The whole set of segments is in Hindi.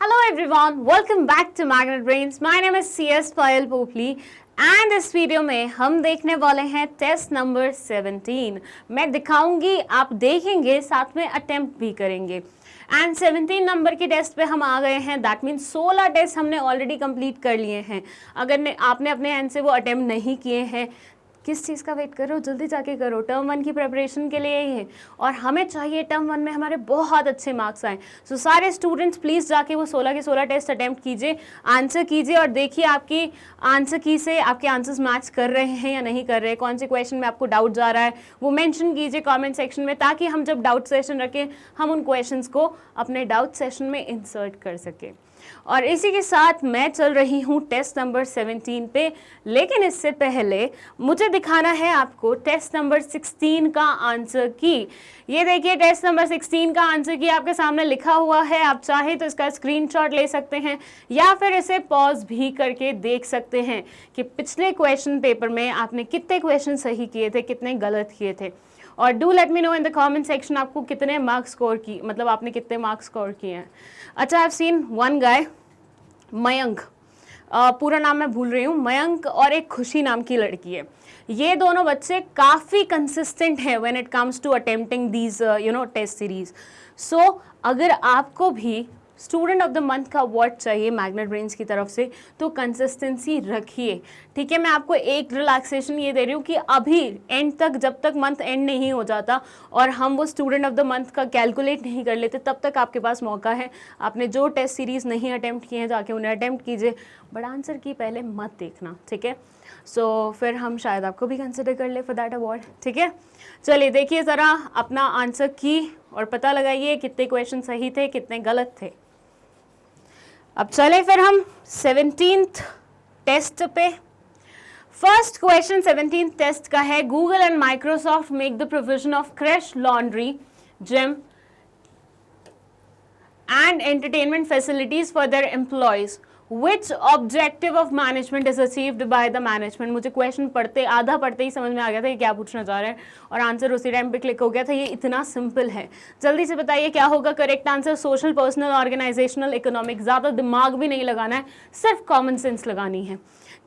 Hello everyone, welcome back to Magnet Brains. My name is CS Payal Popli and इस वीडियो में हम देखने वाले हैं टेस्ट नंबर 17। मैं दिखाऊंगी, आप देखेंगे, साथ में अटेम्प्ट भी करेंगे। एंड 17 नंबर के टेस्ट पे हम आ गए हैं। दैट मीन्स 16 टेस्ट हमने ऑलरेडी कंप्लीट कर लिए हैं। अगर आपने अपने एंड से वो अटेम्प्ट नहीं किए हैं, किस चीज़ का वेट करो, जल्दी जाके करो। टर्म 1 की प्रिपरेशन के लिए ही है और हमें चाहिए टर्म 1 में हमारे बहुत अच्छे मार्क्स आए। सो सारे स्टूडेंट्स प्लीज़ जाके वो 16 के 16 टेस्ट अटेम्प्ट कीजिए, आंसर कीजिए और देखिए आपकी आंसर की से आपके आंसर्स मैच कर रहे हैं या नहीं कर रहे हैं। कौन से क्वेश्चन में आपको डाउट जा रहा है वो मेंशन कीजिए कमेंट सेक्शन में, ताकि हम जब डाउट सेशन रखें हम उन क्वेश्चंस को अपने डाउट सेशन में इंसर्ट कर सकें। और इसी के साथ मैं चल रही हूँ टेस्ट नंबर 17 पे, लेकिन इससे पहले मुझे दिखाना है आपको टेस्ट नंबर 16 का आंसर की। ये देखिए टेस्ट नंबर 16 का आंसर की आपके सामने लिखा हुआ है। आप चाहे तो इसका स्क्रीनशॉट ले सकते हैं या फिर इसे पॉज भी करके देख सकते हैं कि पिछले क्वेश्चन पेपर में आपने कितने क्वेश्चन सही किए थे, कितने गलत किए थे। और do let me know in the comment section आपको कितने मार्क्स स्कोर की, मतलब आपने कितने मार्क्स स्कोर किए हैं। अच्छा, I have seen one guy, Mayank, पूरा नाम मैं भूल रही हूँ, मयंक और एक खुशी नाम की लड़की है। ये दोनों बच्चे काफ़ी कंसिस्टेंट हैं when it comes to attempting these test series. So अगर आपको भी स्टूडेंट ऑफ द मंथ का अवार्ड चाहिए मैग्नेट ब्रेन्स की तरफ से, तो कंसिस्टेंसी रखिए। ठीक है, मैं आपको एक रिलैक्सेशन ये दे रही हूँ कि अभी एंड तक, जब तक मंथ एंड नहीं हो जाता और हम वो स्टूडेंट ऑफ द मंथ का कैलकुलेट नहीं कर लेते, तब तक आपके पास मौका है। आपने जो टेस्ट सीरीज़ नहीं अटैम्प्ट किए हैं जाके उन्हें अटैम्प्ट कीजिए, बट आंसर की पहले मत देखना, ठीक है। सो फिर हम शायद आपको भी कंसिडर कर ले फॉर दैट अवार्ड, ठीक है। चलिए देखिए ज़रा अपना आंसर की और पता लगाइए कितने क्वेश्चन सही थे, कितने गलत थे। अब चले फिर हम 17th टेस्ट पे। फर्स्ट क्वेश्चन 17th टेस्ट का है, Google and Microsoft make the provision of crash laundry, gym and entertainment facilities for their employees. Which objective of management is achieved by the management? मुझे क्वेश्चन आधा पढ़ते ही समझ में आ गया था कि क्या पूछना चाह रहे हैं और आंसर उसी टाइम पे क्लिक हो गया था। ये इतना सिंपल है, जल्दी से बताइए क्या होगा correct answer. Social, personal, organisational, economic. ज़्यादा दिमाग भी नहीं लगाना है, सिर्फ कॉमन सेंस लगानी है।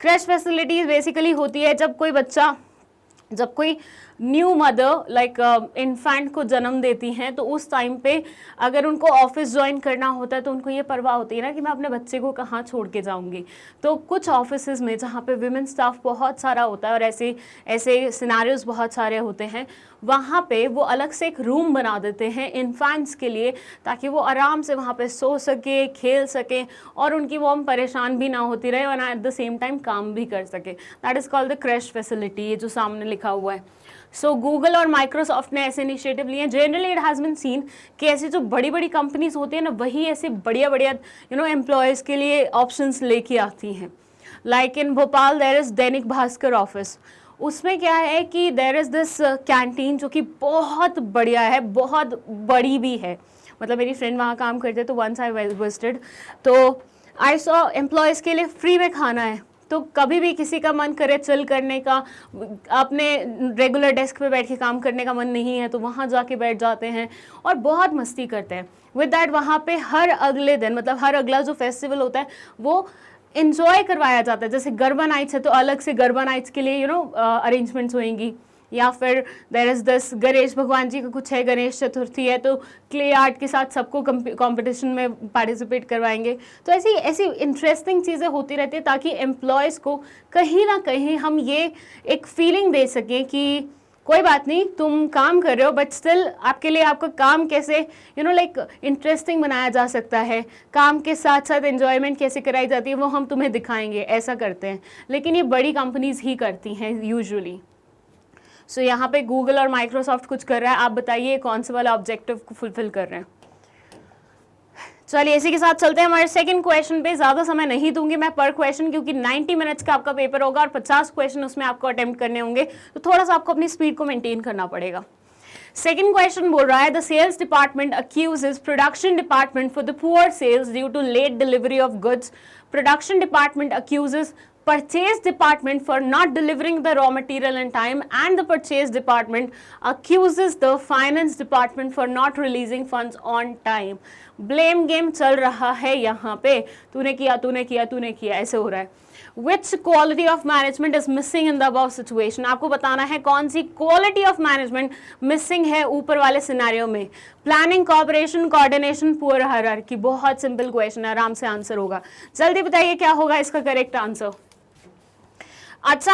क्रैश फैसिलिटीज बेसिकली होती है जब कोई न्यू मदर लाइक इन्फेंट को जन्म देती हैं, तो उस टाइम पे अगर उनको ऑफिस ज्वाइन करना होता है तो उनको ये परवाह होती है ना कि मैं अपने बच्चे को कहाँ छोड़ के जाऊँगी। तो कुछ ऑफिसेज में जहाँ पे विमेन स्टाफ बहुत सारा होता है और ऐसे सिनारियोज बहुत सारे होते हैं, वहाँ पे वो अलग से एक रूम बना देते हैं इन्फेंट्स के लिए, ताकि वो आराम से वहाँ पे सो सके, खेल सके और उनकी मॉम परेशान भी ना होती रहे और एट द सेम टाइम काम भी कर सके। That is called the crash facility, ये जो सामने लिखा हुआ है। सो गूगल और माइक्रोसॉफ्ट ने ऐसे इनिशिएटिव लिए। Generally it has been seen कि ऐसी जो बड़ी बड़ी कंपनीज होती है ना, वही ऐसे बढ़िया एम्प्लॉयज़ के लिए ऑप्शंस लेके आती हैं। Like in Bhopal there is Dainik Bhaskar office. उसमें क्या है कि देयर इज़ दिस कैंटीन जो कि बहुत बढ़िया है, बहुत बड़ी भी है। मतलब मेरी फ्रेंड वहाँ काम करते, तो वंस आई विजिटेड, तो आई सॉ एम्प्लॉयज़ के लिए फ्री में खाना है। तो कभी भी किसी का मन करे चिल करने का, अपने रेगुलर डेस्क पे बैठ के काम करने का मन नहीं है, तो वहाँ जाके बैठ जाते हैं और बहुत मस्ती करते हैं। विद दैट वहाँ पे हर अगले दिन, मतलब हर अगला जो फेस्टिवल होता है वो इन्जॉय करवाया जाता है। जैसे गरबा नाइट्स है तो अलग से गरबा नाइट्स के लिए अरेंजमेंट्स होंगी, या फिर देयर इज़ दिस गणेश भगवान जी का कुछ है, गणेश चतुर्थी है, तो क्ले आर्ट के साथ सबको कंपटीशन में पार्टिसिपेट करवाएंगे। तो ऐसी इंटरेस्टिंग चीज़ें होती रहती है, ताकि एम्प्लॉयज़ को कहीं ना कहीं हम ये एक फीलिंग दे सकें कि कोई बात नहीं, तुम काम कर रहे हो बट स्टिल आपके लिए आपका काम कैसे लाइक इंटरेस्टिंग बनाया जा सकता है, काम के साथ साथ एंजॉयमेंट कैसे कराई जाती है वो हम तुम्हें दिखाएंगे, ऐसा करते हैं। लेकिन ये बड़ी कंपनीज ही करती हैं यूजुअली। सो यहाँ पे गूगल और माइक्रोसॉफ्ट कुछ कर रहा है, आप बताइए कौन से वाला ऑब्जेक्टिव को फुलफिल कर रहे हैं। चलिए इसी के साथ चलते हैं हमारे सेकंड क्वेश्चन पे। ज़्यादा समय नहीं दूंगी मैं पर क्वेश्चन, क्योंकि 90 मिनट्स का आपका पेपर होगा और 50 क्वेश्चन उसमें आपको अटेम्प्ट करने होंगे, तो थोड़ा सा आपको अपनी स्पीड को मेंटेन करना पड़ेगा। सेकंड क्वेश्चन बोल रहा है, the sales department accuses production department for the poor sales due to late delivery of goods. Production department accuses purchase department for not delivering the raw material in time, and the purchase department accuses the finance department for not releasing funds on time. Blame game चल रहा है यहाँ पे, तूने किया तूने किया तूने किया, ऐसे हो रहा है। विच quality of management is missing in the above situation, आपको बताना है कौन सी क्वालिटी ऑफ मैनेजमेंट मिसिंग है ऊपर वाले सिनेरियो में। Planning, cooperation, coordination, poor hierarchy. बहुत सिंपल क्वेश्चन है, आराम से आंसर होगा। जल्दी बताइए क्या होगा इसका करेक्ट आंसर। अच्छा,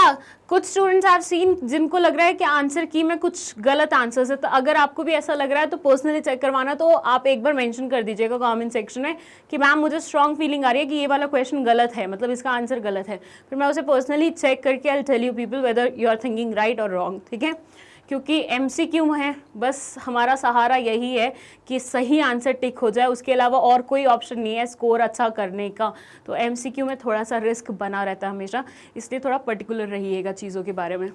कुछ स्टूडेंट्स आप सीन जिनको लग रहा है कि आंसर की में कुछ गलत आंसर्स है, तो अगर आपको भी ऐसा लग रहा है तो पर्सनली चेक करवाना, तो आप एक बार मेंशन कर दीजिएगा कमेंट सेक्शन में कि मैम मुझे स्ट्रॉन्ग फीलिंग आ रही है कि ये वाला क्वेश्चन गलत है, मतलब इसका आंसर गलत है। फिर मैं उसे पर्सनली चेक करके I tell you people whether you are thinking right और रॉन्ग, ठीक है। क्योंकि MCQ है, बस हमारा सहारा यही है कि सही आंसर टिक हो जाए, उसके अलावा और कोई ऑप्शन नहीं है स्कोर अच्छा करने का। तो MCQ में थोड़ा सा रिस्क बना रहता है हमेशा, इसलिए थोड़ा पर्टिकुलर रहिएगा चीज़ों के बारे में।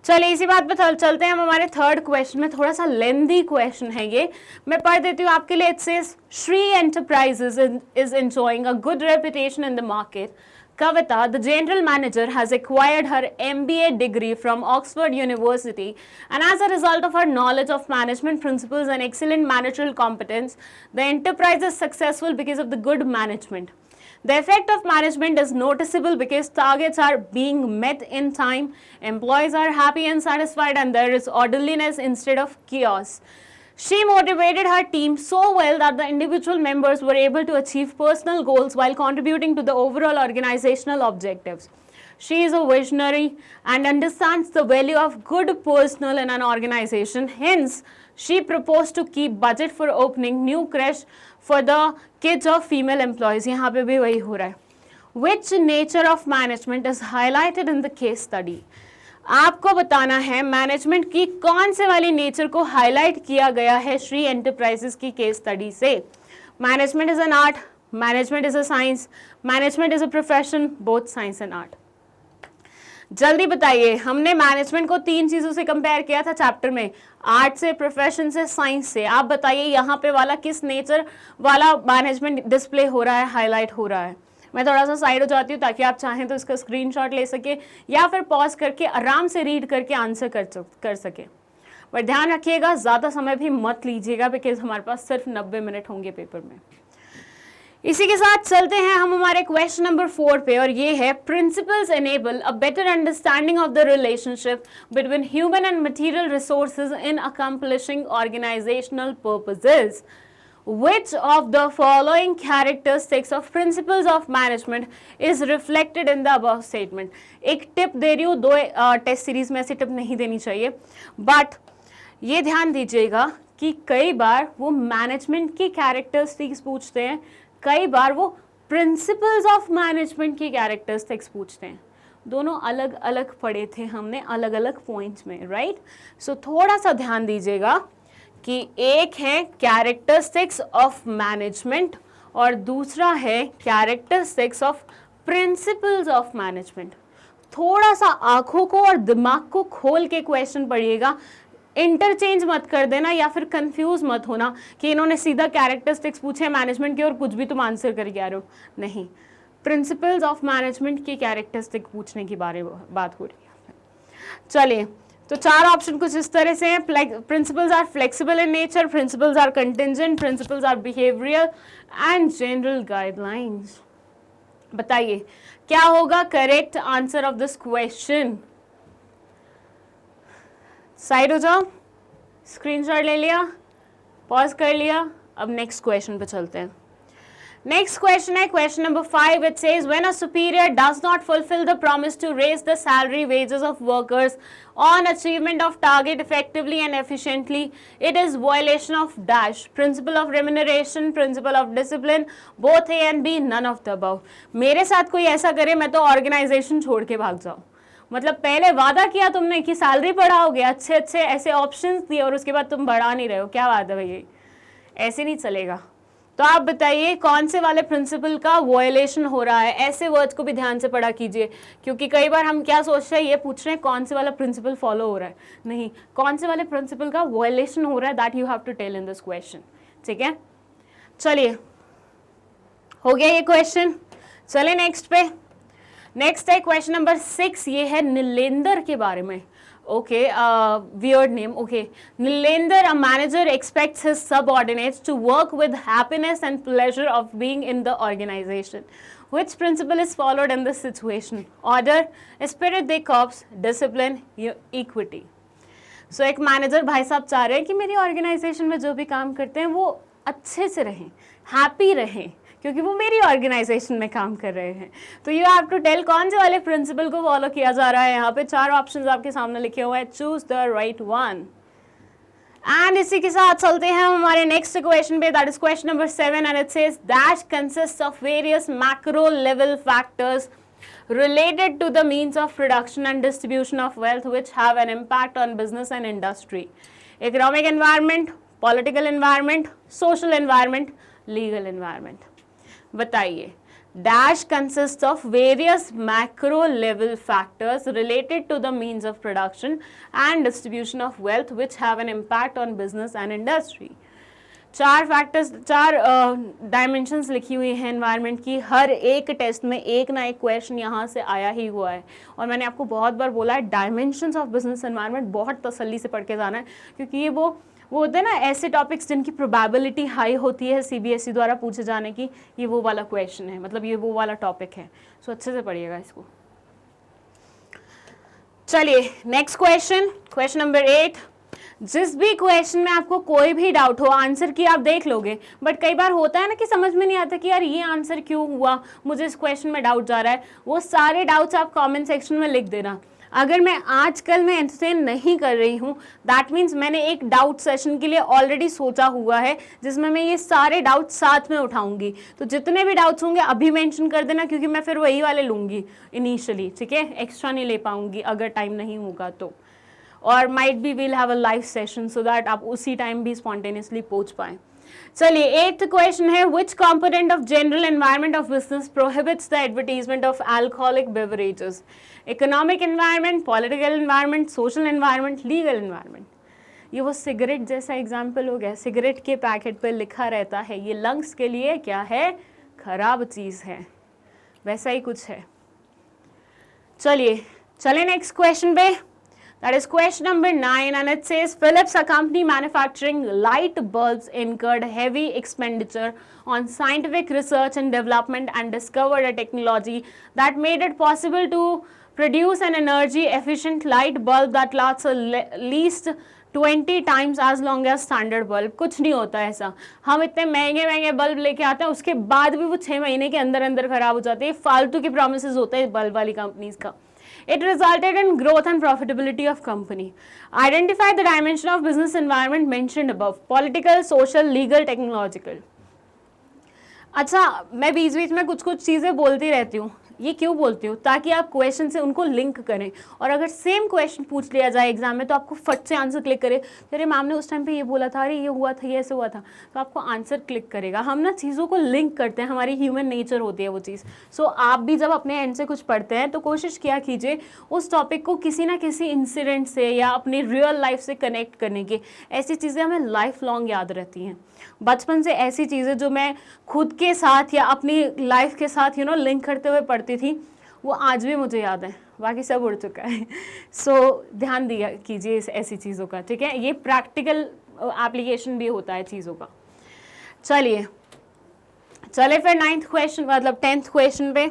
चलिए इसी बात पे चलते हैं हम हमारे थर्ड क्वेश्चन में। थोड़ा सा लेंदी क्वेश्चन है ये, मैं पढ़ देती हूँ आपके लिए। It says Shri enterprises is enjoying a good reputation in the market. Kavita, the general manager, has acquired her MBA degree from Oxford University, and as a result of her knowledge of management principles and excellent managerial competence, the enterprise is successful because of the good management. The effect of management is noticeable because targets are being met in time, employees are happy and satisfied, and there is orderliness instead of chaos. She motivated her team so well that the individual members were able to achieve personal goals while contributing to the overall organizational objectives. She is a visionary and understands the value of good personnel in an organization. Hence, she proposed to keep budget for opening new creche for the kids of female employees. यहाँ पे भी वही हो रहा है. Which nature of management is highlighted in the case study? आपको बताना है मैनेजमेंट की कौन से वाली नेचर को हाईलाइट किया गया है श्री एंटरप्राइजेस की केस स्टडी से। Management is an art, management is a science, management is a profession, both science and art. जल्दी बताइए, हमने मैनेजमेंट को 3 चीजों से कंपेयर किया था चैप्टर में, आर्ट से, प्रोफेशन से, साइंस से। आप बताइए यहाँ पे वाला किस नेचर वाला मैनेजमेंट डिस्प्ले हो रहा है, हाईलाइट हो रहा है। मैं थोड़ा सा साइड हो जाती हूँ ताकि आप चाहें तो इसका स्क्रीनशॉट ले सके या फिर पॉज करके आराम से रीड करके आंसर कर सके। बट ध्यान रखिएगा ज़्यादा समय भी मत लीजिएगा, बिकॉज हमारे पास सिर्फ 90 मिनट होंगे पेपर में। इसी के साथ चलते हैं हम हमारे क्वेश्चन नंबर 4 पे, और ये है principles enable a better understanding of the relationship between human and material resources in accomplishing organisational purposes. Which of the following characteristics of principles of management is reflected in the above statement? एक टिप दे रही हूँ, 2 टेस्ट सीरीज में ऐसी टिप नहीं देनी चाहिए, बट ये ध्यान दीजिएगा कि कई बार वो मैनेजमेंट की कैरेक्टरिस्टिक्स पूछते हैं, कई बार वो प्रिंसिपल्स ऑफ मैनेजमेंट की कैरेक्टरिस्टिक्स पूछते हैं। दोनों अलग अलग पढ़े थे हमने अलग अलग पॉइंट्स में, राइट। सो थोड़ा सा ध्यान दीजिएगा कि एक है कैरेक्टरिस्टिक्स ऑफ मैनेजमेंट और दूसरा है characteristics of principles of management. थोड़ा सा आंखों को और दिमाग को खोल के क्वेश्चन पढ़िएगा, इंटरचेंज मत कर देना या फिर कंफ्यूज मत होना कि इन्होंने सीधा कैरेक्टरिस्टिक्स पूछे मैनेजमेंट के और कुछ भी तुम आंसर करके आ रहे हो। नहीं, प्रिंसिपल्स ऑफ मैनेजमेंट की कैरेक्टरिस्टिक पूछने की बात हो रही है। चलिए, तो 4 ऑप्शन कुछ इस तरह से हैं। Principles are flexible in nature, principles are contingent, principles are behavioural and general guidelines. बताइए क्या होगा correct answer of this question. Side हो जाओ, स्क्रीनशॉट ले लिया, पॉज कर लिया, अब नेक्स्ट क्वेश्चन पे चलते हैं। Next question है question number 5. It says when a superior does not fulfill the promise to raise the salary wages of workers on achievement of target effectively and efficiently, it is violation of dash principle of remuneration, principle of discipline, both A and B, none of the above. मेरे साथ कोई ऐसा करे मैं तो ऑर्गेनाइजेशन छोड़ के भाग जाऊँ। मतलब पहले वादा किया तुमने कि सैलरी बढ़ाओगे, अच्छे अच्छे ऐसे ऑप्शंस दिए और उसके बाद तुम बढ़ा नहीं रहे हो, क्या बात है भैया, ऐसे नहीं चलेगा। तो आप बताइए कौन से वाले प्रिंसिपल का वायलेशन हो रहा है। ऐसे वर्ड्स को भी ध्यान से पढ़ा कीजिए, क्योंकि कई बार हम क्या सोचते हैं, ये पूछ रहे हैं कौन से वाला प्रिंसिपल फॉलो हो रहा है, नहीं, कौन से वाले प्रिंसिपल का वायलेशन हो रहा है, that you have to tell in this question. ठीक है, चलिए हो गया ये क्वेश्चन। चलिए नेक्स्ट पे, नेक्स्ट है क्वेश्चन नंबर 6। ये है नीलेंदर के बारे में। Okay, weird name. Okay. Nilender, a manager, expects his subordinates to work with happiness and pleasure of being in the organization. Which principle is followed in this situation? Order, spirit de corps, discipline, equity. So एक मैनेजर भाई साहब चाह रहे हैं कि मेरी ऑर्गेनाइजेशन में जो भी काम करते हैं वो अच्छे से रहें, हैप्पी रहें, क्योंकि वो मेरी ऑर्गेनाइजेशन में काम कर रहे हैं. तो यू हैव टू टेल कौन से वाले प्रिंसिपल को फॉलो किया जा रहा है. यहाँ पे 4 ऑप्शंस आपके सामने लिखे हुए हैं. Choose the right one. And इसी के साथ चलते हैं हमारे नेक्स्ट क्वेश्चन पे. That is question number 7 and it says that consist of various macro level factors related to the means of production and distribution of wealth which have an impact on business and industry. Economic environment, political environment, social environment, legal environment. बताइए. Dash consists of various macro level factors related to the means of production and distribution of wealth which have an impact on business and industry. 4 factors, 4 dimensions लिखी हुई हैं एनवायरनमेंट की. हर एक टेस्ट में एक ना एक क्वेश्चन यहाँ से आया ही हुआ है. और मैंने आपको बहुत बार बोला है डायमेंशंस ऑफ बिजनेस एनवायरनमेंट बहुत तसल्ली से पढ़ के जाना है, क्योंकि ये वो होते हैं ना ऐसे टॉपिक्स जिनकी प्रोबेबिलिटी हाई होती है सीबीएसई द्वारा पूछे जाने की. ये वो वाला क्वेश्चन है, मतलब ये वो वाला टॉपिक है. सो अच्छे से पढ़िएगा इसको. चलिए नेक्स्ट क्वेश्चन, क्वेश्चन नंबर 8. जिस भी क्वेश्चन में आपको कोई भी डाउट हो, आंसर की आप देख लोगे, बट कई बार होता है ना कि समझ में नहीं आता कि यार ये आंसर क्यों हुआ, मुझे इस क्वेश्चन में डाउट जा रहा है. वो सारे डाउट्स आप कमेंट सेक्शन में लिख देना. अगर मैं आजकल में एंटरटेन नहीं कर रही हूँ, दैट मीन्स मैंने एक डाउट सेशन के लिए ऑलरेडी सोचा हुआ है जिसमें मैं ये सारे डाउट्स साथ में उठाऊंगी. तो जितने भी डाउट्स होंगे अभी मेंशन कर देना, क्योंकि मैं फिर वही वाले लूँगी इनिशियली. ठीक है, एक्स्ट्रा नहीं ले पाऊंगी अगर टाइम नहीं होगा तो. और might be will have a live session so that आप उसी टाइम भी स्पॉन्टेनियसली पहुंच पाएँ. चलिए 8th क्वेश्चन है. विच component of general environment of business prohibits the advertisement of alcoholic beverages? Economic environment, political environment, social environment, legal environment. ये वो सिगरेट जैसा एग्जाम्पल हो गया. सिगरेट के पैकेट पर लिखा रहता है ये लंग्स के लिए क्या है, खराब चीज़ है. वैसा ही कुछ है. चलिए नेक्स्ट क्वेश्चन पे. That is question number 9 and it says Philips, a company manufacturing light bulbs, incurred heavy expenditure on scientific research and development and discovered a technology that made it possible to produce an energy efficient light bulb that lasts at least 20 times as long as standard bulb. कुछ नहीं होता ऐसा. हम इतने महंगे बल्ब लेके आते हैं, उसके बाद भी वो 6 महीने के अंदर खराब हो जाते हैं. फालतू के प्रोमिसेस होते हैं बल्ब वाली कंपनीज का. It resulted in growth and profitability of company. Identify the dimension of business environment mentioned above: political, social, legal, technological. अच्छा, मैं बीच में कुछ चीज़ें बोलती रहती हूँ. ये क्यों बोलती हूँ? ताकि आप क्वेश्चन से उनको लिंक करें, और अगर सेम क्वेश्चन पूछ लिया जाए एग्जाम में तो आपको फट से आंसर क्लिक करे. अरे मैम ने उस टाइम पे ये बोला था, अरे ये हुआ था, ये ऐसे हुआ था, तो आपको आंसर क्लिक करेगा. हम ना चीज़ों को लिंक करते हैं, हमारी ह्यूमन नेचर होती है वो चीज़. सो आप भी जब अपने एंड से कुछ पढ़ते हैं तो कोशिश किया कीजिए उस टॉपिक को किसी ना किसी इंसिडेंट से या अपनी रियल लाइफ से कनेक्ट करने की. ऐसी चीज़ें हमें लाइफ लॉन्ग याद रहती हैं. बचपन से ऐसी चीज़ें जो मैं खुद के साथ या अपनी लाइफ के साथ लिंक करते हुए पढ़ती थी, वो आज भी मुझे याद है. बाकी सब उड़ चुका है. सो ध्यान दिया कीजिए इस ऐसी चीज़ों का. ठीक है, ये प्रैक्टिकल एप्लीकेशन भी होता है चीज़ों का. चले फिर 9th क्वेश्चन, मतलब 10th क्वेश्चन पे.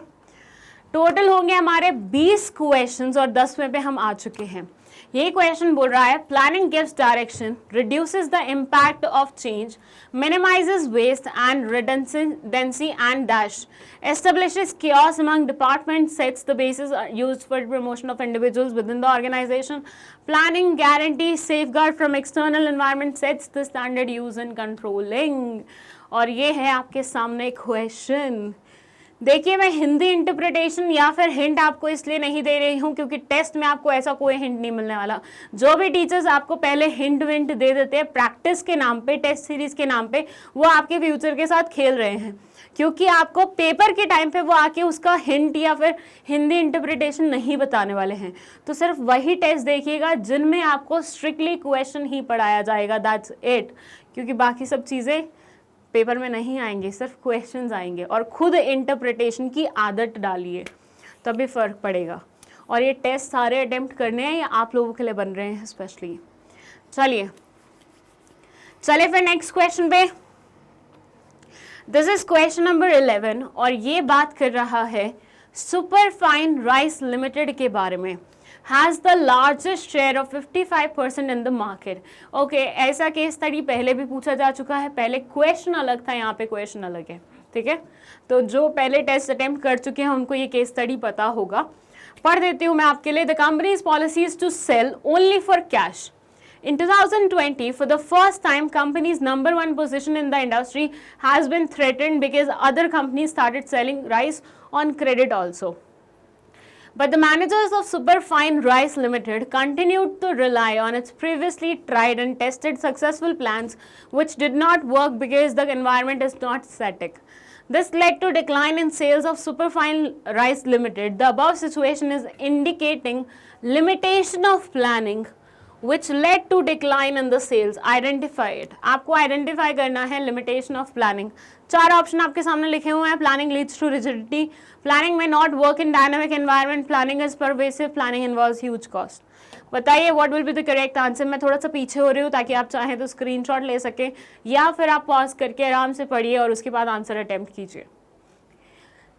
टोटल होंगे हमारे 20 क्वेश्चंस और 10वें पे हम आ चुके हैं. ये क्वेश्चन बोल रहा है planning gives direction, reduces the impact of change, minimises waste and redundancy and dash, establishes chaos among departments, sets the basis used for promotion of individuals within the organization. Planning guarantees safeguard from external environment, sets the standard use in controlling. और ये है आपके सामने क्वेश्चन. देखिए, मैं हिंदी इंटरप्रिटेशन या फिर हिंट आपको इसलिए नहीं दे रही हूँ क्योंकि टेस्ट में आपको ऐसा कोई हिंट नहीं मिलने वाला. जो भी टीचर्स आपको पहले हिंट विंट दे देते हैं प्रैक्टिस के नाम पे, टेस्ट सीरीज के नाम पे, वो आपके फ्यूचर के साथ खेल रहे हैं, क्योंकि आपको पेपर के टाइम पे वो आके उसका हिंट या फिर हिंदी इंटरप्रिटेशन नहीं बताने वाले हैं. तो सिर्फ वही टेस्ट देखिएगा जिनमें आपको स्ट्रिक्टली क्वेश्चन ही पढ़ाया जाएगा. That's it. क्योंकि बाकी सब चीज़ें पेपर में नहीं आएंगे, सिर्फ क्वेश्चंस आएंगे. और खुद इंटरप्रिटेशन की आदत डालिए, तभी फ़र्क पड़ेगा. और ये टेस्ट सारे अटेम्प्ट करने हैं या आप लोगों के लिए बन रहे हैं स्पेशली। चलिए फिर नेक्स्ट क्वेश्चन पे। दिस इज क्वेश्चन नंबर 11 और ये बात कर रहा है सुपरफाइन राइस लिमिटेड के बारे में। Has the largest share of 55% in the market. Okay, ऐसा केस स्टडी पहले भी पूछा जा चुका है, पहले क्वेश्चन अलग था, यहाँ पे क्वेश्चन अलग है, ठीक है। तो जो पहले टेस्ट अटेम्प्ट कर चुके हैं उनको ये केस स्टडी पता होगा। पढ़ देती हूँ मैं आपके लिए। The company's policies to sell only for cash. In 2020, for the first time, company's number one position in the industry has been threatened because other companies started selling rice on credit also. But the managers of Superfine Rice Limited continued to rely on its previously tried and tested successful plans, which did not work because the environment is not static. This led to decline in sales of Superfine Rice Limited. The above situation is indicating limitation of planning, which led to decline in the sales. Identify it. आपको identify करना है limitation of planning. 4 ऑप्शन आपके सामने लिखे हुए हैं। Planning leads to rigidity. Planning may not work in dynamic environment. Planning is pervasive. Planning involves huge cost. बताइए what will be the correct answer। मैं थोड़ा सा पीछे हो रही हूँ ताकि आप चाहें तो स्क्रीनशॉट ले सकें या फिर आप पॉज करके आराम से पढ़िए और उसके बाद आंसर अटेम्प्ट कीजिए।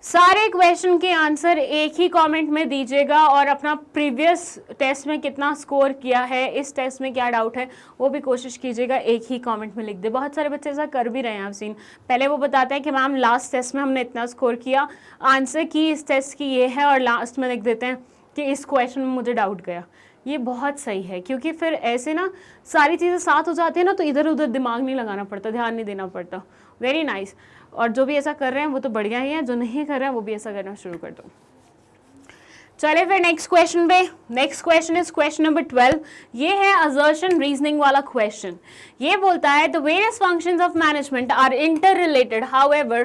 सारे क्वेश्चन के आंसर एक ही कमेंट में दीजिएगा और अपना प्रीवियस टेस्ट में कितना स्कोर किया है, इस टेस्ट में क्या डाउट है, वो भी कोशिश कीजिएगा एक ही कमेंट में लिख दे। बहुत सारे बच्चे ऐसा कर भी रहे हैं, आप सीन पहले वो बताते हैं कि मैम लास्ट टेस्ट में हमने इतना स्कोर किया, आंसर की इस टेस्ट की ये है, और लास्ट में लिख देते हैं कि इस क्वेश्चन में मुझे डाउट गया। ये बहुत सही है क्योंकि फिर ऐसे ना सारी चीज़ें साथ हो जाती है ना, तो इधर उधर दिमाग नहीं लगाना पड़ता, ध्यान नहीं देना पड़ता। Very nice. और जो भी ऐसा कर रहे हैं वो तो बढ़िया ही है, जो नहीं कर रहे हैं वो भी ऐसा करना शुरू कर दो। चले फिर नेक्स्ट क्वेश्चन पे। Next question is question number 12। ये है असर्शन रीजनिंग वाला क्वेश्चन। ये बोलता है the various functions of management are inter related, however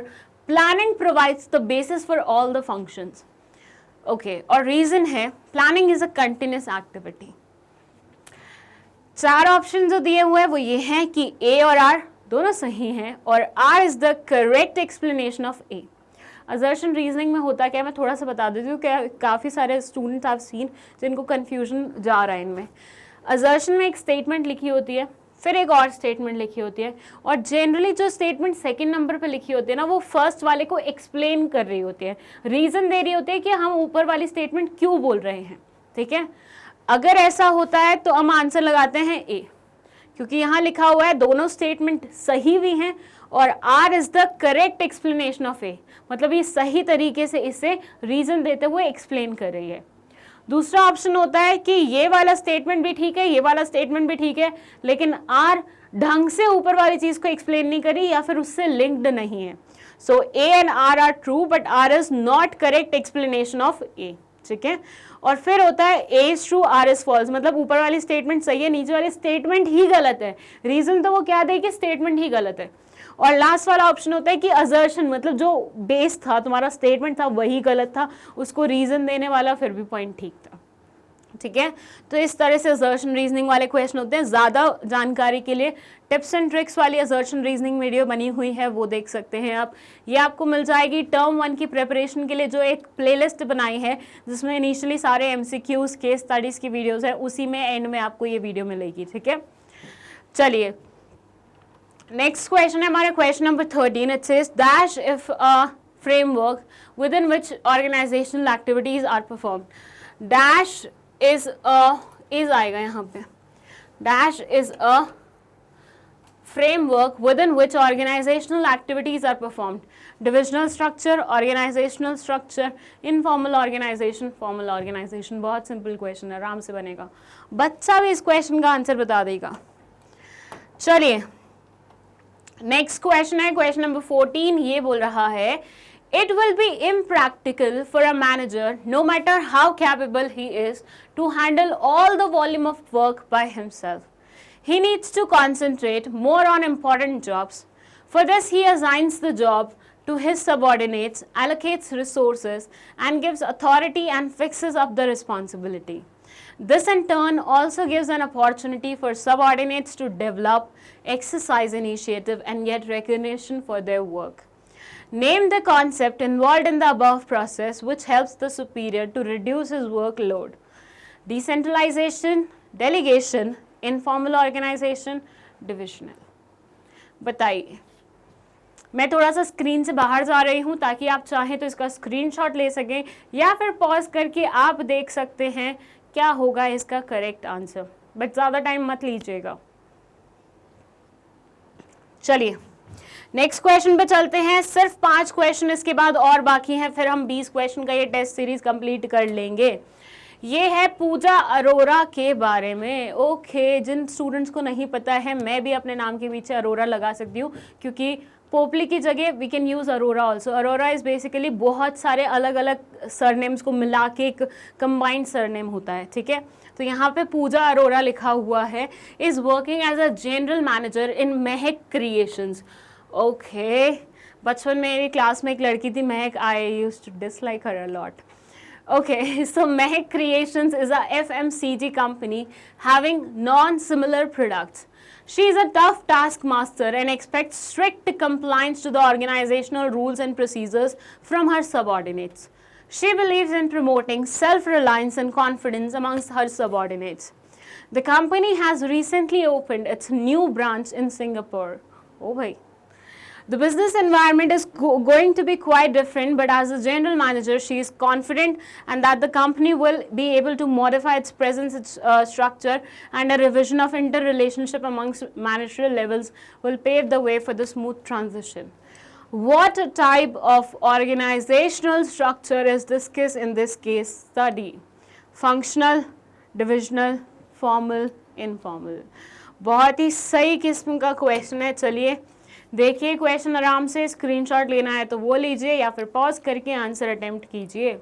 planning provides the basis for all the functions. Okay, और रीजन है planning is a continuous activity. 4 option जो दिए हुए हैं वो ये हैं कि ए और आर दोनों सही हैं और R is the correct explanation of A। Assertion reasoning में होता क्या है, मैं थोड़ा सा बता देती हूँ, क्या काफ़ी सारे स्टूडेंट्स आप सीन जिनको कन्फ्यूजन जा रहा है इनमें। असर्शन में एक स्टेटमेंट लिखी होती है, फिर एक और स्टेटमेंट लिखी होती है, और जनरली जो स्टेटमेंट सेकंड नंबर पे लिखी होती है ना, वो फर्स्ट वाले को एक्सप्लेन कर रही होती है, रीज़न दे रही होती है कि हम ऊपर वाली स्टेटमेंट क्यों बोल रहे हैं, ठीक है। अगर ऐसा होता है तो हम आंसर लगाते हैं ए, क्योंकि यहाँ लिखा हुआ है दोनों स्टेटमेंट सही भी हैं और R is the correct explanation of A, मतलब ये सही तरीके से इसे रीजन देते हुए एक्सप्लेन कर रही है। दूसरा ऑप्शन होता है कि ये वाला स्टेटमेंट भी ठीक है, ये वाला स्टेटमेंट भी ठीक है, लेकिन R ढंग से ऊपर वाली चीज को एक्सप्लेन नहीं करी या फिर उससे लिंक्ड नहीं है। So A and R are true but R is not correct explanation of A, ठीक है। और फिर होता है A is true R is false, मतलब ऊपर वाली स्टेटमेंट सही है, नीचे वाली स्टेटमेंट ही गलत है। रीजन तो वो क्या दे कि स्टेटमेंट ही गलत है। और लास्ट वाला ऑप्शन होता है कि असर्शन, मतलब जो बेस था तुम्हारा स्टेटमेंट था वही गलत था, उसको रीजन देने वाला फिर भी पॉइंट ठीक था, ठीक है। तो इस तरह से असर्शन रीजनिंग वाले क्वेश्चन होते हैं। ज़्यादा जानकारी के लिए टिप्स एंड ट्रिक्स वाली असर्शन रीजनिंग वीडियो बनी हुई है, वो देख सकते हैं आप। ये आपको मिल जाएगी टर्म 1 की प्रिपरेशन के लिए, जो एक प्लेलिस्ट बनाई है जिसमें इनिशियली सारे MCQs केस स्टडीज़ की वीडियोज़ है, उसी में एंड में आपको ये वीडियो मिलेगी, ठीक है। चलिए नेक्स्ट क्वेश्चन है हमारे question number 13। It says dash if a framework within which organisational activities are performed. Dash is आएगा यहाँ पे, dash is a framework within which organizational activities are performed. Divisional structure, organizational structure, informal organization, formal organization। बहुत सिंपल क्वेश्चन है, आराम से बनेगा, बच्चा भी इस क्वेश्चन का आंसर बता देगा। चलिए नेक्स्ट क्वेश्चन है क्वेश्चन नंबर 14। ये बोल रहा है It will be impractical for a manager, no matter how capable he is, to handle all the volume of work by himself. He needs to concentrate more on important jobs. For this, he assigns the job to his subordinates, allocates resources, and gives authority and fixes up the responsibility. This in turn also gives an opportunity for subordinates to develop, exercise initiative, and get recognition for their work. Name the concept involved in the above process which helps the superior to reduce his workload. Decentralization, delegation, informal organization, divisional. बताइए. मैं थोड़ा सा स्क्रीन से बाहर जा रही हूँ ताकि आप चाहें तो इसका स्क्रीनशॉट ले सकें या फिर पॉज करके आप देख सकते हैं क्या होगा इसका करेक्ट आंसर, बट ज़्यादा टाइम मत लीजिएगा. चलिए नेक्स्ट क्वेश्चन पे चलते हैं. सिर्फ 5 क्वेश्चन इसके बाद और बाकी हैं, फिर हम 20 क्वेश्चन का ये टेस्ट सीरीज कंप्लीट कर लेंगे. ये है पूजा अरोरा के बारे में. ओके, जिन स्टूडेंट्स को नहीं पता है, मैं भी अपने नाम के पीछे अरोरा लगा सकती हूँ क्योंकि पोपली की जगह we can use Arora also. Arora is basically बहुत सारे अलग अलग सरनेम्स को मिला के एक कंबाइंड सरनेम होता है. ठीक है, तो यहाँ पे पूजा अरोरा लिखा हुआ है. Is working as a general manager in Mahak creations. Okay, बचपन में मेरी क्लास में एक लड़की थी Mehak. I used to dislike her a lot. Okay, so Mehak Creations is a FMCG company having non-similar products. She is a tough taskmaster and expects strict compliance to the organizational rules and procedures from her subordinates. She believes in promoting self-reliance and confidence amongst her subordinates. The company has recently opened its new branch in Singapore. Oh bhai. The business environment is going to be quite different, but as a general manager, she is confident and that the company will be able to modify its presence, its structure, and a revision of interrelationship amongst managerial levels will pave the way for the smooth transition. What type of organizational structure is discussed in this case study? Functional, divisional, formal, informal. बहुत ही सही किस्म का क्वेश्चन है. चलिए देखिए क्वेश्चन आराम से. स्क्रीनशॉट लेना है तो वो लीजिए या फिर पॉज करके आंसर अटेम्प्ट कीजिए.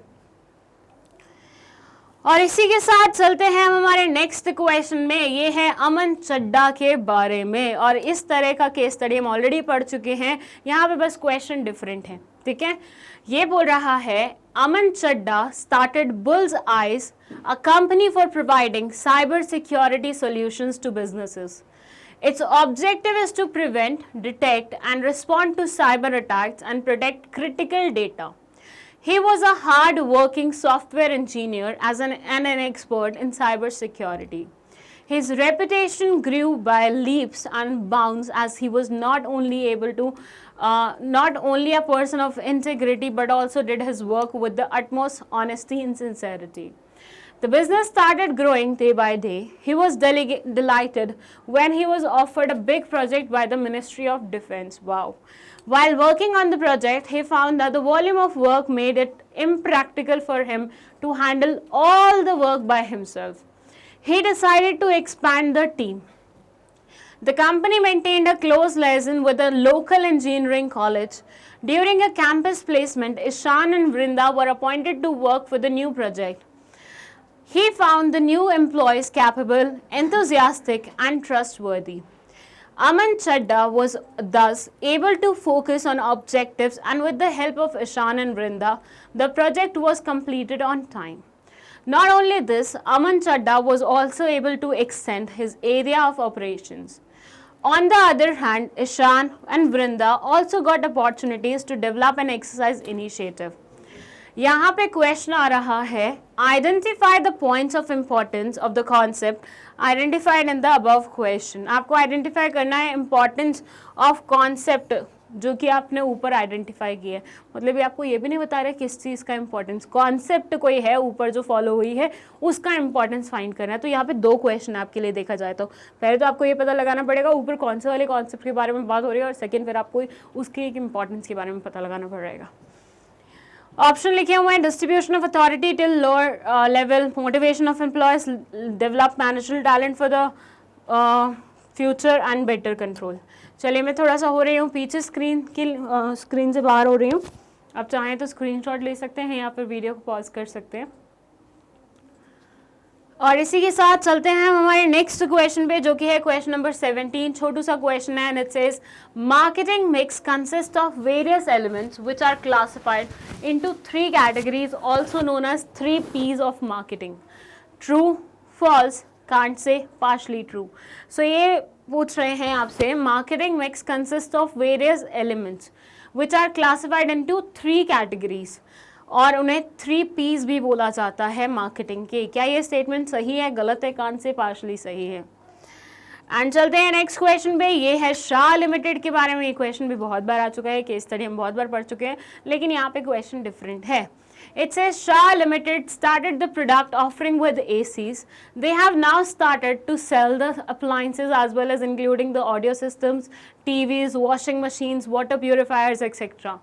और इसी के साथ चलते हैं हम हमारे नेक्स्ट क्वेश्चन में. ये है अमन चड्डा के बारे में और इस तरह का केस स्टडी हम ऑलरेडी पढ़ चुके हैं. यहाँ पे बस क्वेश्चन डिफरेंट है. ठीक है, ये बोल रहा है Aman Chadha started Bulls Eyes, a company for providing cyber security solutions to businesses. Its objective is to prevent, detect, and respond to cyber attacks and protect critical data. He was a hard-working software engineer and an expert in cyber security. His reputation grew by leaps and bounds as he was not only a person of integrity but also did his work with the utmost honesty and sincerity. The business started growing day by day. He was delighted when he was offered a big project by the Ministry of Defense. Wow. While working on the project, he found that the volume of work made it impractical for him to handle all the work by himself. He decided to expand the team. The company maintained a close liaison with a local engineering college. During a campus placement, Ishan and Vrinda were appointed to work for the new project. He found the new employees capable, enthusiastic, and trustworthy. Aman Chadda was thus able to focus on objectives, and with the help of Ishan and Vrinda, the project was completed on time. Not only this, Aman Chadda was also able to extend his area of operations. On the other hand, Ishan and Vrinda also got opportunities to develop an exercise initiative. यहाँ पे क्वेश्चन आ रहा है identify the points of importance of the concept identified in the above question. आपको आइडेंटिफाई करना है इम्पोर्टेंस ऑफ कॉन्सेप्ट जो कि आपने ऊपर आइडेंटिफाई किया है. मतलब ये आपको ये भी नहीं बता रहा किस चीज़ का इंपॉर्टेंस, कॉन्सेप्ट कोई है ऊपर जो फॉलो हुई है उसका इंपॉर्टेंस फाइंड करना है. तो यहाँ पे 2 क्वेश्चन आपके लिए देखा जाए तो पहले तो आपको ये पता लगाना पड़ेगा ऊपर कौन से वाले कॉन्सेप्ट के बारे में बात हो रही है और सेकेंड फिर आपको उसके एक इंपॉर्टेंस के बारे में पता लगाना पड़ेगा. ऑप्शन लिखे हुए हैं distribution of authority till lower level, motivation of employees, develop managerial talent for the future and better control. चलिए मैं थोड़ा सा हो रही हूँ पीछे स्क्रीन से बाहर हो रही हूँ. आप चाहें तो स्क्रीनशॉट ले सकते हैं या फिर वीडियो को पॉज कर सकते हैं. और इसी के साथ चलते हैं हम हमारे नेक्स्ट क्वेश्चन पे जो कि है क्वेश्चन नंबर 17. छोटू सा क्वेश्चन है and it says marketing mix consist of various elements which are classified into 3 categories also known as 3 P's of marketing. True, false, can't say, partially true. So ये पूछ रहे हैं आपसे marketing mix consist of various elements which are classified into 3 categories, और उन्हें 3 P's भी बोला जाता है मार्केटिंग के। क्या ये स्टेटमेंट सही है, गलत है, कौन से पार्शली सही है? एंड चलते हैं नेक्स्ट क्वेश्चन पे। ये है शाह लिमिटेड के बारे में। ये क्वेश्चन भी बहुत बार आ चुका है, केस स्टडी हम बहुत बार पढ़ चुके हैं, लेकिन यहाँ पे क्वेश्चन डिफरेंट है। It says Shah Limited started the product offering with ACs. They have now started to sell the appliances as well as including the audio systems, TVs, washing machines, water purifiers, etc.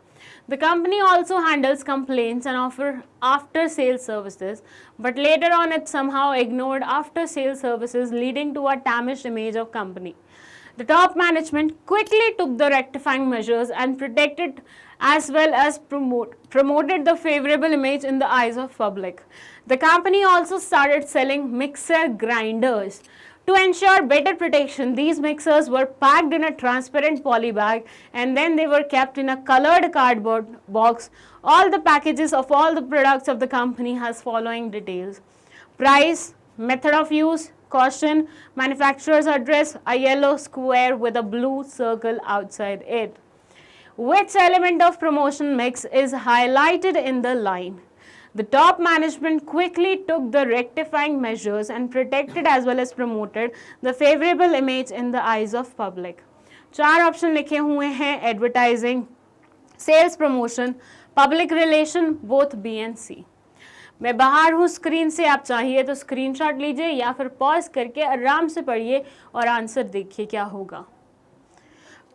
The company also handles complaints and offer after-sales services, but later on it somehow ignored after-sales services, leading to a damaged image of company. The top management quickly took the rectifying measures and protected as well as promoted the favorable image in the eyes of public. The company also started selling mixer grinders. To ensure better protection, these mixers were packed in a transparent poly bag and then they were kept in a colored cardboard box. All the packages of all the products of the company has following details: price, method of use, caution, manufacturer's address, a yellow square with a blue circle outside it. Which element of promotion mix is highlighted in the line? The top management quickly took the rectifying measures and protected as well as promoted the favorable image in the eyes of public. 4 option लिखे हुए हैं: advertising, sales promotion, public relation, both B and C. मैं बाहर हूँ स्क्रीन से, आप चाहिए तो स्क्रीनशॉट लीजिए या फिर पॉज करके आराम से पढ़िए और आंसर देखिए क्या होगा।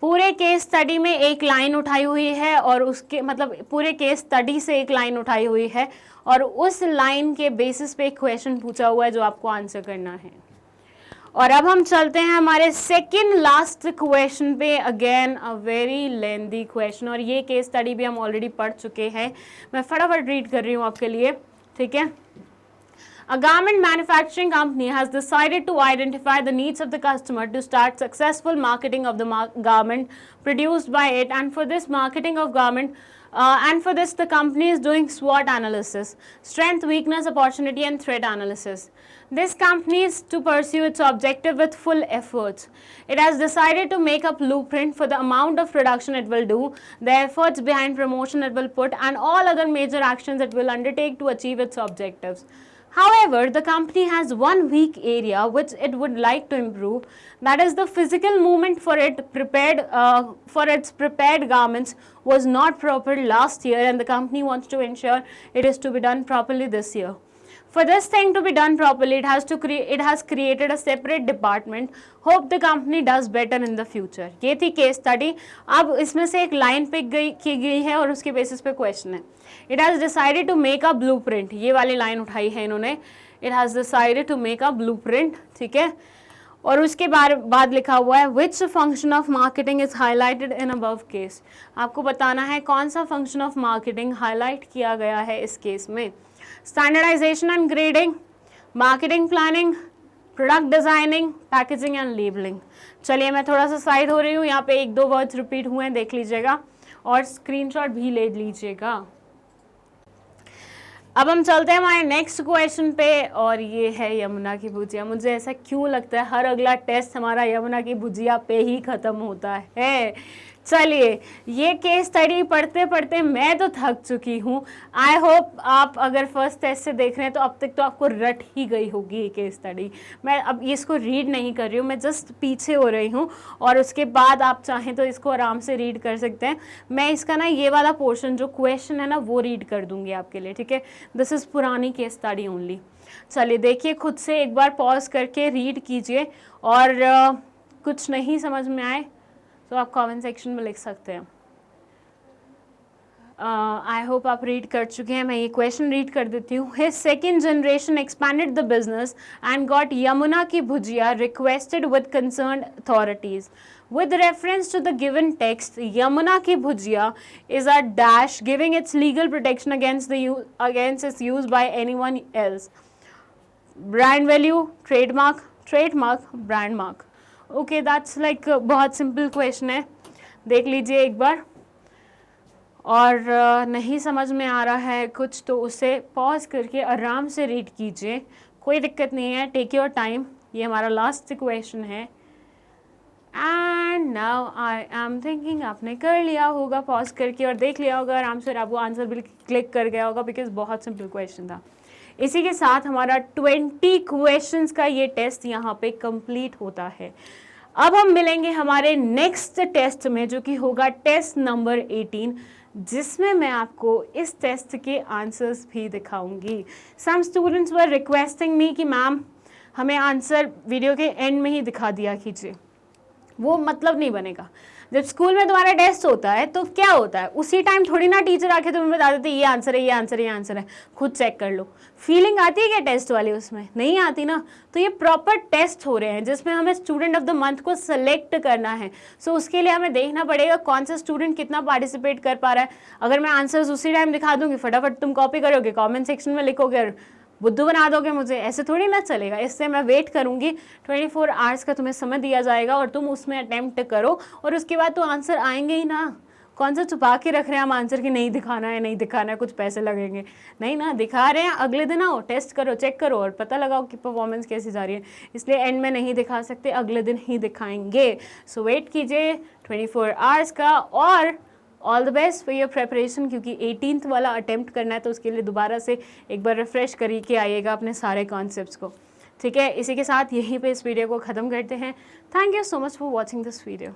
पूरे केस स्टडी में एक लाइन उठाई हुई है और उसके मतलब पूरे केस स्टडी से एक लाइन उठाई हुई है और उस लाइन के बेसिस पे एक क्वेश्चन पूछा हुआ है जो आपको आंसर करना है। और अब हम चलते हैं हमारे सेकंड लास्ट क्वेश्चन पे। Again a very lengthy question, और ये केस स्टडी भी हम ऑलरेडी पढ़ चुके हैं। मैं फटाफट रीड कर रही हूँ आपके लिए, ठीक है। A garment manufacturing company has decided to identify the needs of the customer to start successful marketing of the garment produced by it, and for this marketing of garment, the company is doing SWOT analysis: strength, weakness, opportunity, and threat analysis. This company is to pursue its objective with full efforts. It has decided to make a blueprint for the amount of production it will do, the efforts behind promotion it will put, and all other major actions it will undertake to achieve its objectives. However, the company has one weak area which it would like to improve, that is the physical movement for its prepared garments was not proper last year, and the company wants to ensure it is to be done properly this year. For this thing to be done properly, it has created a separate department. Hope the company does better in the future. ये थी केस स्टडी। अब इसमें से एक लाइन पिक की गई है और उसके बेसिस पे क्वेश्चन है। It has decided to make a blueprint. ये वाली लाइन उठाई है इन्होंने। It has decided to make a blueprint, ठीक है। और उसके बाद लिखा हुआ है which function of marketing is highlighted in above case. आपको बताना है कौन सा function of marketing highlight किया गया है इस केस में। Standardization and grading, marketing planning, product designing, packaging and labelling. चलिए मैं थोड़ा सा साइड हो रही हूँ, यहाँ पे 1-2 वर्ड्स रिपीट हुए हैं, देख लीजिएगा और स्क्रीनशॉट भी ले लीजिएगा। अब हम चलते हैं हमारे नेक्स्ट क्वेश्चन पे, और ये है यमुना की भुजिया। मुझे ऐसा क्यों लगता है हर अगला टेस्ट हमारा यमुना की भुजिया पे ही ख़त्म होता है। चलिए, ये केस स्टडी पढ़ते पढ़ते मैं तो थक चुकी हूँ। आई होप आप अगर फर्स्ट टेस्ट से देख रहे हैं तो अब तक तो आपको रट ही गई होगी ये केस स्टडी। मैं अब इसको रीड नहीं कर रही हूँ, मैं जस्ट पीछे हो रही हूँ और उसके बाद आप चाहें तो इसको आराम से रीड कर सकते हैं। मैं इसका ना ये वाला पोर्शन जो क्वेश्चन है ना वो रीड कर दूँगी आपके लिए, ठीक है। दिस इज़ पुरानी केस स्टडी ओनली। चलिए देखिए, खुद से एक बार पॉज करके रीड कीजिए और कुछ नहीं समझ में आए तो आप कमेंट सेक्शन में लिख सकते हैं। आई होप आप रीड कर चुके हैं। मैं ये क्वेश्चन रीड कर देती हूँ। His second generation expanded the business and got Yamuna की bhujia requested with concerned authorities with reference to the given text. Yamuna ki bhujia is a dash giving its legal protection against its use by anyone else. Brand value, trademark, brand mark. Okay, that's like बहुत सिंपल क्वेश्चन है, देख लीजिए एक बार। और नहीं समझ में आ रहा है कुछ तो उसे पॉज करके आराम से रीड कीजिए, कोई दिक्कत नहीं है, टेक योर टाइम। ये हमारा लास्ट क्वेश्चन है and now I am thinking आपने कर लिया होगा पॉज करके और देख लिया होगा आराम से, आपको आंसर बिल्कुल क्लिक कर गया होगा बिकॉज बहुत सिंपल क्वेश्चन था। इसी के साथ हमारा 20 क्वेश्चंस का ये टेस्ट यहाँ पे कंप्लीट होता है। अब हम मिलेंगे हमारे नेक्स्ट टेस्ट में जो कि होगा टेस्ट नंबर 18, जिसमें मैं आपको इस टेस्ट के आंसर्स भी दिखाऊंगी। सम स्टूडेंट्स वर रिक्वेस्टिंग मी कि मैम हमें आंसर वीडियो के एंड में ही दिखा दिया कीजिए, वो मतलब नहीं बनेगा। जब स्कूल में तुम्हारा टेस्ट होता है तो क्या होता है, उसी टाइम थोड़ी ना टीचर आके तुम्हें बता देते ये आंसर है, ये आंसर है, ये आंसर है, खुद चेक कर लो। फीलिंग आती है क्या टेस्ट वाली, उसमें नहीं आती ना। तो ये प्रॉपर टेस्ट हो रहे हैं जिसमें हमें स्टूडेंट ऑफ द मंथ को सेलेक्ट करना है। सो उसके लिए हमें देखना पड़ेगा कौन सा स्टूडेंट कितना पार्टिसिपेट कर पा रहा है। अगर मैं आंसर्स उसी टाइम दिखा दूंगी, फटाफट तुम कॉपी करोगे, कॉमेंट सेक्शन में लिखोगे, बुद्धू बना दोगे मुझे, ऐसे थोड़ी ना चलेगा। इससे मैं वेट करूंगी, 24 आवर्स का तुम्हें समय दिया जाएगा और तुम उसमें अटेम्प्ट करो और उसके बाद तो आंसर आएंगे ही ना। कौन सा छुपा के रख रहे हैं हम आंसर की, नहीं दिखाना है, नहीं दिखाना है, कुछ पैसे लगेंगे, नहीं ना, दिखा रहे हैं। अगले दिन आओ, टेस्ट करो, चेक करो और पता लगाओ कि परफॉर्मेंस कैसी जा रही है। इसलिए एंड में नहीं दिखा सकते, अगले दिन ही दिखाएंगे। सो वेट कीजिए 24 आवर्स का और all the best for your preparation, क्योंकि 18th वाला अटेम्प्ट करना है तो उसके लिए दोबारा से एक बार रिफ्रेश करके आइएगा अपने सारे कॉन्सेप्ट्स को। ठीक है, इसी के साथ यहीं पे इस वीडियो को ख़त्म करते हैं। Thank you so much for watching this video.